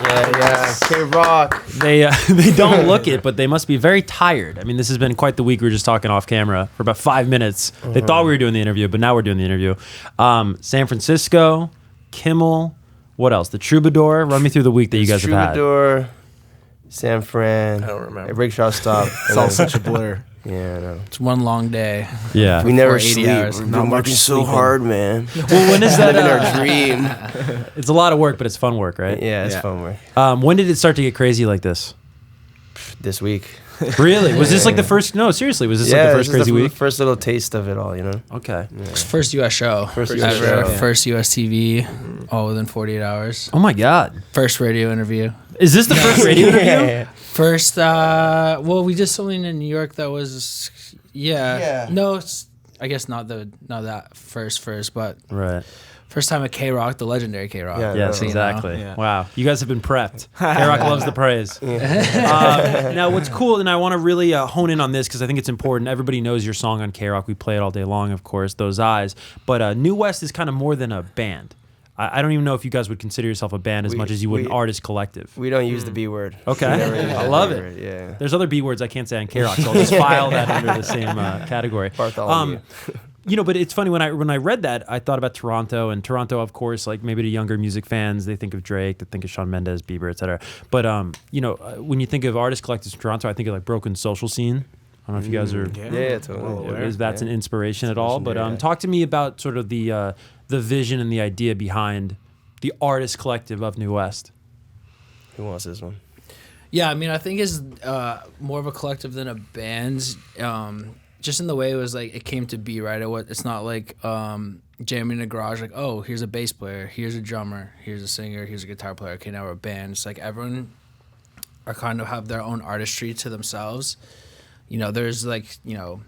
Yeah, KROQ. They don't look it, but they must be very tired. I mean, this has been quite the week. We were just talking off camera for about 5 minutes. They thought we were doing the interview, but now we're doing the interview. San Francisco, Kimmel, what else? The Troubadour. Run me through the week that you guys have had. Troubadour, San Fran. I don't remember. Rickshaw Stop. It's all such a blur. Yeah, I know. It's one long day. Yeah. We never 80 sleep. hours. We've Not been much working so sleeping. hard, man. Well, when is that? Living our dream. It's a lot of work, but it's fun work, right? Yeah, it's Yeah. fun work. When did it start to get crazy like this? This week. Really? Was this like the first? No, seriously. Was this like the first this is crazy week? First little taste of it all, you know? Okay. It's first U.S. show. First ever. US show. First U.S. TV, all within 48 hours. Oh my God. First radio interview. Is this the first radio interview? Yeah. First, well, we did something in New York that was, Yeah. No, I guess not that first, but Right. first time at KROQ, the legendary KROQ. Yeah, Yes, So, you know. exactly. Yeah. Wow. You guys have been prepped. KROQ loves the praise. Now, what's cool, and I want to really hone in on this because I think it's important. Everybody knows your song on KROQ. We play it all day long, of course, Those Eyes. But New West is kind of more than a band. I don't even know if you guys would consider yourself a band as much as you would an artist collective. We don't use the B word. Okay. We never use I the love B it. word, yeah. There's other B words I can't say on KROQ, so I'll just file that under the same category. Bartholomew. You know, but it's funny when I read that, I thought about Toronto, and Toronto, of course, like maybe to younger music fans, they think of Drake, they think of Shawn Mendes, Bieber, etc. But you know, when you think of artist collectives in Toronto, I think of like Broken Social Scene. I don't know if you guys are. Yeah, totally. If that's an inspiration at all, but talk to me about sort of the vision and the idea behind the artist collective of New West. Who wants this one? Yeah, I mean, I think it's more of a collective than a band. Just in the way it was like it came to be, right? It's not like jamming in a garage, like, oh, here's a bass player, here's a drummer, here's a singer, here's a guitar player. Okay, now we're a band. It's like everyone are kind of have their own artistry to themselves. You know, there's like, you know,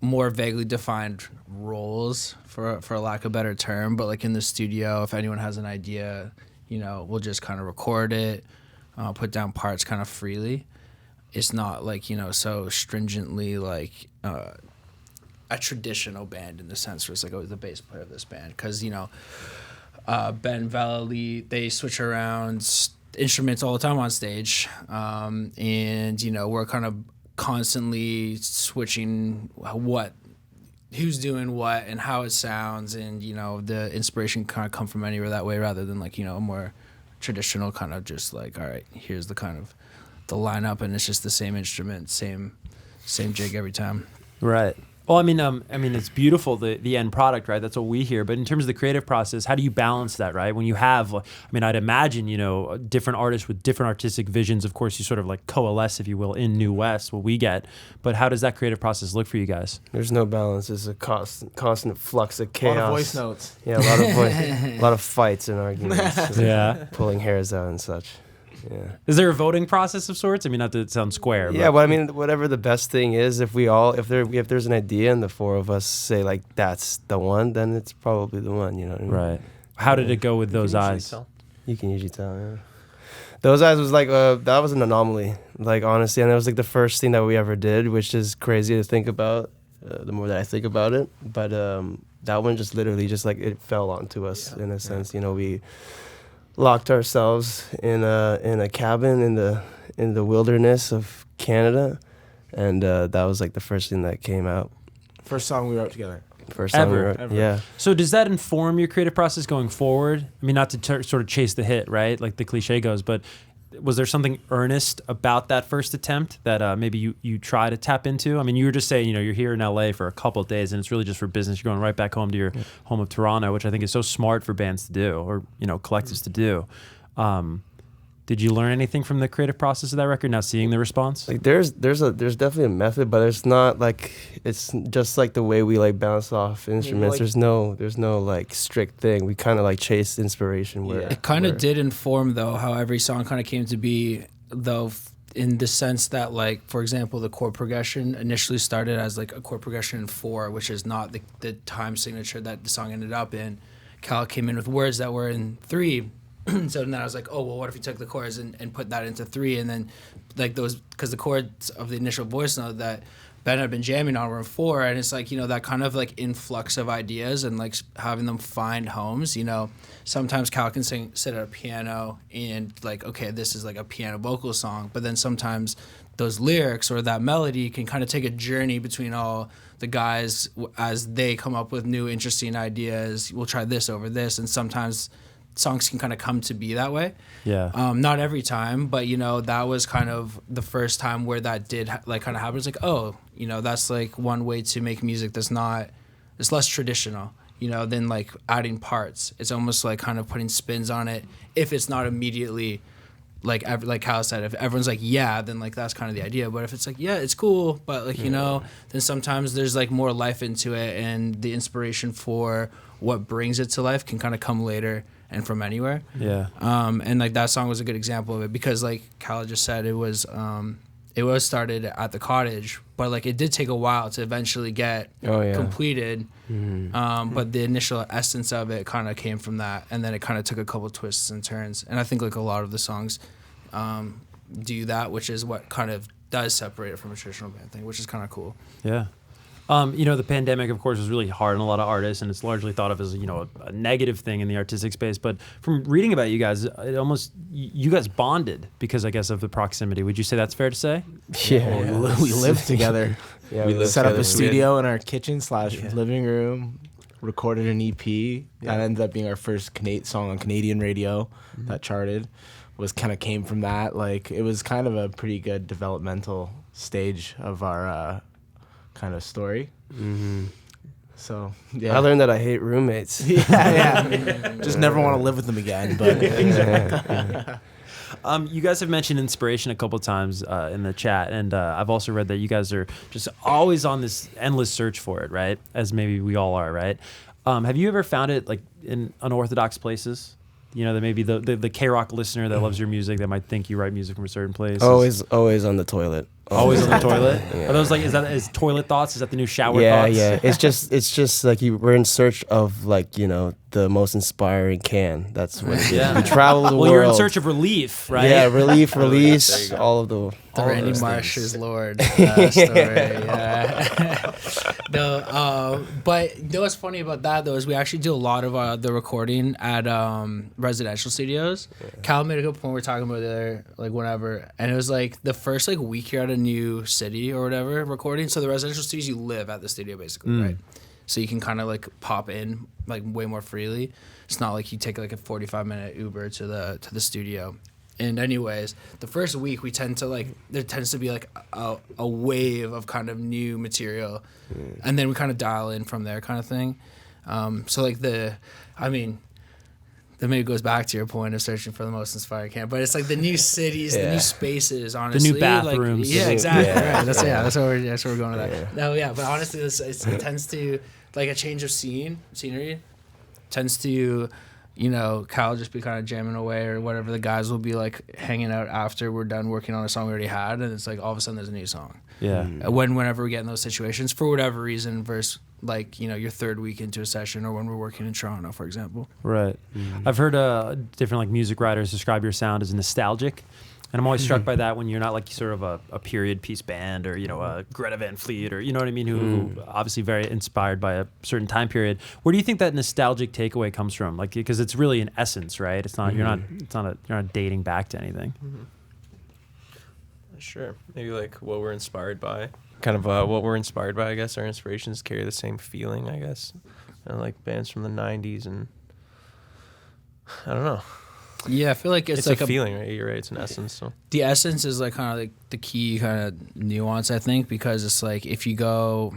more vaguely defined roles for a lack of a better term, but like in the studio, if anyone has an idea, you know, we'll just kind of record it, put down parts kind of freely. It's not like, you know, so stringently like a traditional band in the sense where it's like, oh, the bass player of this band. Because, you know, Ben Valley, they switch around instruments all the time on stage. And, you know, we're kind of constantly switching who's doing what and how it sounds. And, you know, the inspiration kind of come from anywhere that way rather than like, you know, a more traditional kind of just like, all right, here's the kind of the lineup, and it's just the same instrument, same jig every time. Right. Well, I mean, it's beautiful, the end product, right? That's what we hear. But in terms of the creative process, how do you balance that, right? When you have, I mean, I'd imagine, you know, different artists with different artistic visions. Of course, you sort of like coalesce, if you will, in New West, what we get. But how does that creative process look for you guys? There's no balance. It's a constant flux of chaos. A lot of voice notes. Yeah, a lot of fights and arguments. Yeah. Pulling hairs out and such. Yeah. Is there a voting process of sorts? I mean, not to sound square. Yeah, well, I mean, whatever the best thing is, if there's an idea and the four of us say like that's the one, then it's probably the one. You know what I mean? Right. How did it go with Those Eyes? You can usually tell. Yeah. Those Eyes was like that was an anomaly. Like honestly, and it was like the first thing that we ever did, which is crazy to think about. The more that I think about it, but that one just literally just like it fell onto us in a sense. You know, we locked ourselves in a cabin in the wilderness of Canada, and that was like the first thing that came out. First song we wrote together. First time we Ever. wrote, yeah. So does that inform your creative process going forward? I mean, not to sort of chase the hit, right? Like the cliche goes, but was there something earnest about that first attempt that maybe you try to tap into? I mean, you were just saying, you know, you're here in LA for a couple of days and it's really just for business. You're going right back home to your home of Toronto, which I think is so smart for bands to do, or, you know, collectives to do. Did you learn anything from the creative process of that record, now seeing the response? Like there's definitely a method, but it's not like it's just like the way we like bounce off instruments. like- there's no like strict thing. We kind of like chase inspiration. Where It kind of did inform, though, how every song kind of came to be, though, in the sense that, like, for example, the chord progression initially started as, like, a chord progression in 4, which is not the time signature that the song ended up in. Cal came in with words that were in 3. So then I was like, oh, well, what if you took the chords and put that into 3? And then, like, those, because the chords of the initial voice note that Ben had been jamming on room 4, and it's like, you know, that kind of like influx of ideas and like having them find homes. You know, sometimes Cal can sit at a piano and like, okay, this is like a piano vocal song, but then sometimes those lyrics or that melody can kind of take a journey between all the guys as they come up with new interesting ideas. We'll try this over this, and sometimes songs can kind of come to be that way. Yeah. Not every time, but you know, that was kind of the first time where that did like kind of happen. It's like, oh, you know, that's like one way to make music that's not, it's less traditional, you know, than like adding parts. It's almost like kind of putting spins on it. If it's not immediately like Kyle said, if everyone's like, yeah, then like that's kind of the idea. But if it's like, yeah, it's cool, but like, you know, then sometimes there's like more life into it, and the inspiration for what brings it to life can kind of come later and from anywhere. Yeah. And like that song was a good example of it, because like Kyle just said, it was started at the cottage, but like it did take a while to eventually get completed. But the initial essence of it kind of came from that, and then it kind of took a couple twists and turns. And I think like a lot of the songs do that, which is what kind of does separate it from a traditional band thing, which is kind of cool. Yeah. You know, the pandemic, of course, was really hard on a lot of artists, and it's largely thought of as, you know, a negative thing in the artistic space. But from reading about you guys, you guys bonded because, I guess, of the proximity. Would you say that's fair to say? Yeah. We lived together. Yeah, We set up together. a studio in our kitchen / living room, recorded an EP. That ended up being our first song on Canadian radio that charted. Came from that. Like, it was kind of a pretty good developmental stage of our kind of story. So yeah, I learned that I hate roommates. just never want to live with them again. But you guys have mentioned inspiration a couple times in the chat, and I've also read that you guys are just always on this endless search for it, right? As maybe we all are, right? Have you ever found it like in unorthodox places? You know, that maybe the KROQ listener that loves your music that might think you write music from a certain place. Always on the toilet. Always on the toilet. Yeah. Are those like, is toilet thoughts? Is that the new shower thoughts? Yeah. It's just like we're in search of, like, you know, the most inspiring can. That's what it is. We travel the world. Well, you're in search of relief, right? Yeah, release, all of the. The all Randy those Marsh things. is Lord story. Yeah. No, but you know what's funny about that though is we actually do a lot of the recording at residential studios. Yeah. Cal made a good point. We were talking about there like whenever, and it was like the first like week you're at a new city or whatever recording. So the residential studios, you live at the studio basically, right? So you can kind of like pop in like way more freely. It's not like you take like a 45-minute Uber to the studio. And anyways, the first week we tend to like, there tends to be like a wave of kind of new material, and then we kind of dial in from there kind of thing. So like that maybe goes back to your point of searching for the most inspiring camp, but it's like the new cities, the new spaces, honestly. The new bathrooms. Like, yeah, exactly. Yeah. Right. That's where we're going with that. Yeah. No, yeah, but honestly, it tends to, like a change of scenery tends to, you know, Kyle just be kind of jamming away or whatever. The guys will be like hanging out after we're done working on a song we already had, and it's like all of a sudden there's a new song. Yeah. Whenever we get in those situations for whatever reason, versus like, you know, your third week into a session, or when we're working in Toronto, for example. Right. I've heard different like music writers describe your sound as nostalgic. And I'm always struck by that when you're not like sort of a period piece band or, you know, a Greta Van Fleet or, you know what I mean, who obviously very inspired by a certain time period. Where do you think that nostalgic takeaway comes from? Like, because it's really an essence, right? It's not, you're not dating back to anything. Sure. Maybe like what we're inspired by. Kind of what we're inspired by, I guess. Our inspirations carry the same feeling, I guess. Like bands from the 90s, and I don't know. Yeah, I feel like it's like a feeling, right? You're right. It's an essence. So the essence is like kind of like the key kind of nuance, I think, because it's like if you go,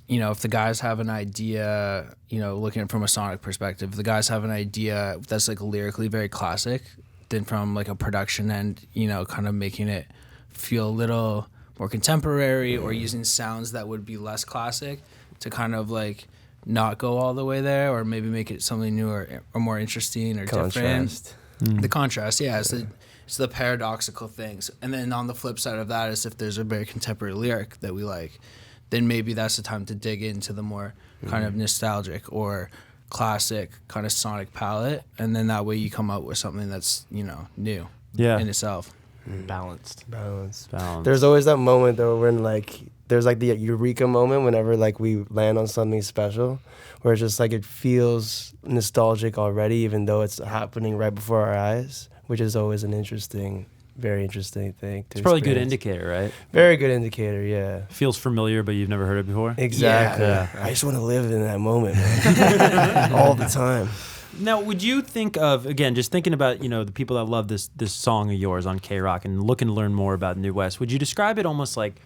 you know, if the guys have an idea, you know, looking at it from a sonic perspective, if the guys have an idea that's like lyrically very classic, then from like a production end, you know, kind of making it feel a little more contemporary or using sounds that would be less classic to kind of like not go all the way there, or maybe make it something new or more interesting or different. The contrast, yeah, it's the paradoxical things. And then on the flip side of that is if there's a very contemporary lyric that we like, then maybe that's the time to dig into the more kind of nostalgic or classic kind of sonic palette, and then that way you come up with something that's, you know, new in itself. balanced. Balance. Balance. There's always that moment though when like there's like the eureka moment whenever like we land on something special, where it's just like it feels nostalgic already, even though it's happening right before our eyes, which is always an interesting, very interesting thing. It's probably a good experience. indicator, right? Very good indicator, yeah. Feels familiar, but you've never heard it before. Exactly. Yeah. I just want to live in that moment, man. All the time. Now, would you think of, again, just thinking about, the people that love this song of yours on KROQ and looking to learn more about New West, would you describe it almost like,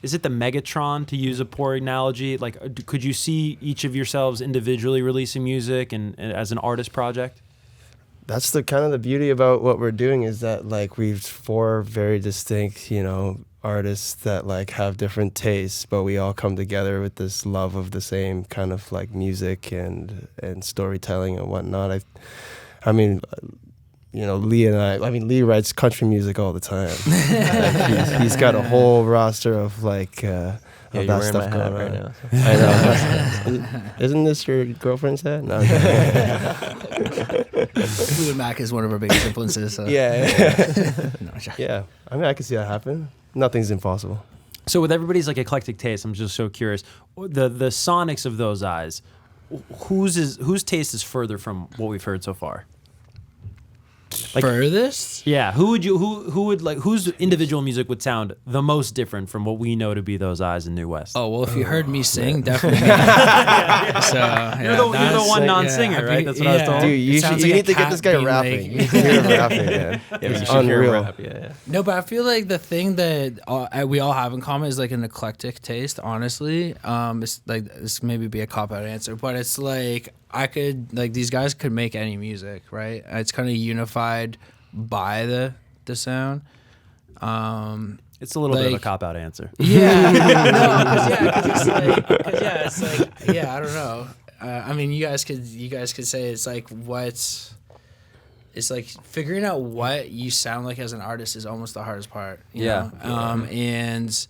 is it the Megatron, to use a poor analogy? Like, could you see each of yourselves individually releasing music and as an artist project? That's the kind of the beauty about what we're doing, is that like we've 4 very distinct, artists that like have different tastes, but we all come together with this love of the same kind of like music and storytelling and whatnot. I mean, Lee and Lee writes country music all the time. Like he's got a whole roster of like of that stuff going on right now. I know. Isn't this your girlfriend's hat? No. Fleetwood Mac is one of our biggest influences. So. Yeah. No, I'm joking. Yeah. I mean, I can see that happen. Nothing's impossible. So with everybody's like eclectic taste, I'm just so curious, the sonics of those eyes, whose taste is further from what we've heard so far? Like, Furthest? yeah, whose individual music would sound the most different from what we know to be those eyes in New West? Oh, well, if you heard me sing, definitely. So, You're the one non-singer, right? That's what I was told. Dude, you need to get this guy rapping. You need to hear him rapping, man. Yeah, you It's should hear unreal. rap. Yeah. No, but I feel like the thing that we all have in common is like an eclectic taste. Honestly, it's like this maybe be a cop out answer, but it's like these guys could make any music, right? It's kind of unified by the sound. It's a little bit of a like- cop out answer. Yeah, it's like I don't know. I mean, you guys could say it's like it's like figuring out what you sound like as an artist is almost the hardest part. You know? And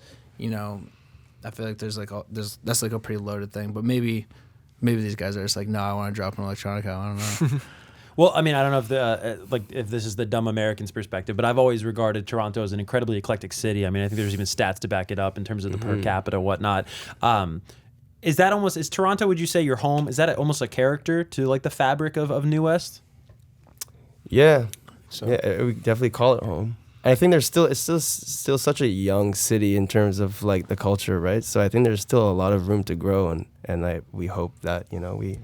I feel like that's like a pretty loaded thing. But maybe these guys are just like, no, I want to drop an electronica. I don't know. Well, I mean, I don't know if if this is the dumb American's perspective, but I've always regarded Toronto as an incredibly eclectic city. I mean, I think there's even stats to back it up in terms of the per capita, whatnot. Is Toronto, would you say, your home? Is that almost a character to like the fabric of New West? Yeah. Yeah, we definitely call it home. I think it's still such a young city in terms of like the culture, right? So I think there's still a lot of room to grow, and we hope that we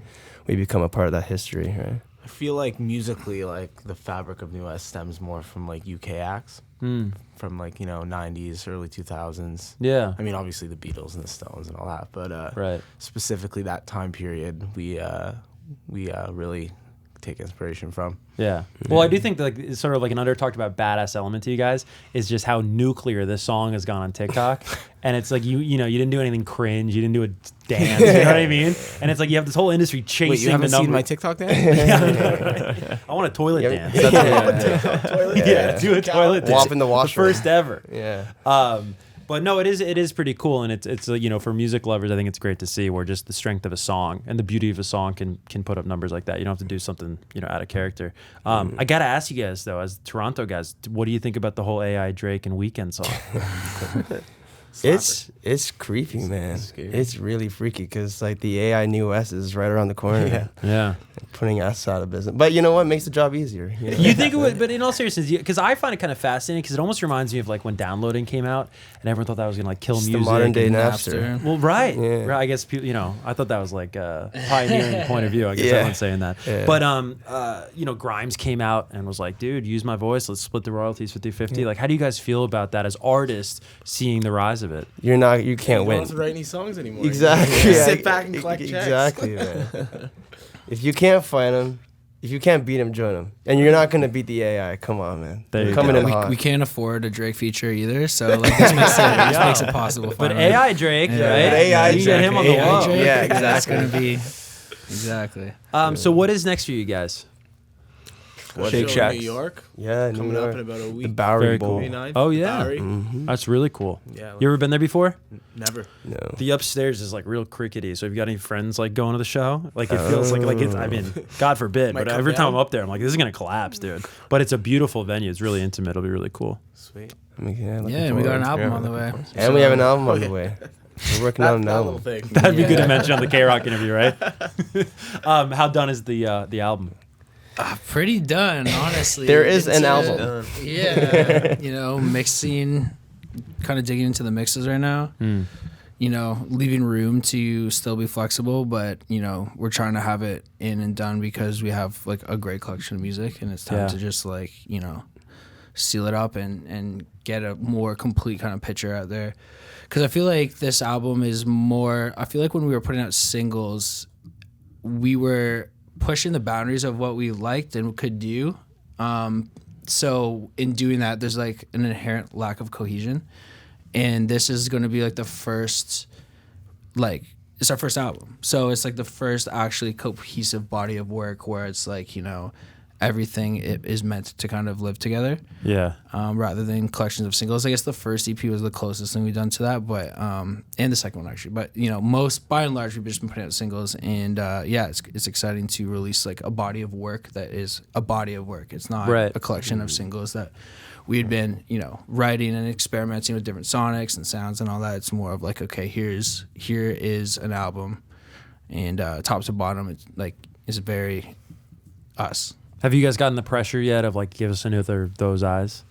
become a part of that history, right? I feel like musically, like the fabric of New West stems more from like UK acts, from like 90s, early 2000s. Yeah. I mean, obviously the Beatles and the Stones and all that, but Right. specifically that time period, we really take inspiration from. Yeah. Well, I do think that like it's sort of like an under-talked about badass element to you guys is just how nuclear this song has gone on TikTok. And it's like you didn't do anything cringe, you didn't do a dance, you know what I mean? And it's like you have this whole industry chasing Wait, you haven't the number. seen my TikTok dance? I want a toilet dance. Yeah. Do a toilet dance. Wop in the washroom. The first ever. Yeah. But no, it is pretty cool, and it's for music lovers, I think it's great to see where just the strength of a song and the beauty of a song can put up numbers like that. You don't have to do something out of character. I gotta ask you guys though, as Toronto guys, what do you think about the whole AI Drake and Weeknd song? It's creepy, man. It's really freaky because like the AI New West is right around the corner. Yeah. Putting us out of business. But you know what makes the job easier? You think it would, but in all seriousness, because I find it kind of fascinating because it almost reminds me of like when downloading came out and everyone thought that was gonna like kill It's music. the modern day and Napster. Well, right. Yeah. Right. I guess people, I thought that was like a pioneering point of view. I guess Yeah. everyone's saying that. Yeah. But Grimes came out and was like, dude, use my voice. Let's split the royalties 50-50. Like, how do you guys feel about that as artists seeing the rise of it? You can't You win. don't have to write any songs anymore. Exactly. You Yeah. sit back and collect checks. Exactly, man. If you can't fight him, if you can't beat him, join him. And you're not gonna beat the AI. Come on, man. There you You're coming go. in hot. We can't afford a Drake feature either, so like this makes it possible. But finally. AI Drake, right? AI you get him on the Drake. wall. Drake, Yeah, That's exactly. gonna be exactly. So what is next for you guys? Got a Shake show Shack. in New York. Yeah, New Coming up York. in about a The week. Bowery Very Bowl. cool. 29th, Oh, the yeah. Bowery. Mm-hmm. That's really cool. Yeah. You ever been there before? Never. No. The upstairs is like real crickety. So if you got any friends like going to the show, like it feels like it's. I mean, God forbid, Might but come every time down. I'm up there, I'm like, this is gonna collapse, dude. But it's a beautiful venue. It's really intimate. It'll be really cool. Sweet. I mean, looking Yeah, and we got an forward. album on the way. And we have an album on Okay. the way. We're working on an That little album. thing. That'd be good to Yeah. mention on the KROQ interview, right? How done is the album? Pretty done, honestly. There is an It's, album. Yeah, mixing, kind of digging into the mixes right now. Leaving room to still be flexible, but we're trying to have it in and done because we have like a great collection of music, and it's time Yeah. to just like seal it up and get a more complete kind of picture out there. Because I feel like this album is more. I feel like when we were putting out singles, we were pushing the boundaries of what we liked and could do. So in doing that, there's like an inherent lack of cohesion. And this is going to be like the first, it's our first album. So it's like the first actually cohesive body of work where it's like, everything is meant to kind of live together. Yeah. Rather than collections of singles. I guess the first EP was the closest thing we've done to that, but and the second one actually. But most by and large we've just been putting out singles, and it's exciting to release like a body of work that is a body of work. It's not Right. a collection of singles that we had been writing and experimenting with different sonics and sounds and all that. It's more of like, okay, here is an album, and top to bottom it's like is very us. Have you guys gotten the pressure yet of like give us another Those Eyes?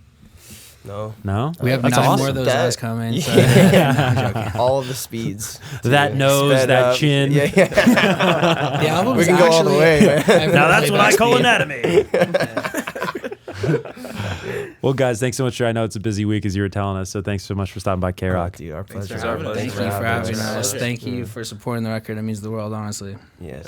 No. No. We have That's 9 awesome. more of those That- eyes coming. So. All of the speeds. That nose, Sped that up. chin. Yeah. The album's We can go all the actually- way, man. I've Now that's played what I back call speed. anatomy. Well, guys, thanks so much. I know it's a busy week as you were telling us, so thanks so much for stopping by KROQ. Dude, our Thanks for pleasure. having us. Thank you for having us. Pleasure. Thank you for supporting the record. It means the world, honestly. Yes.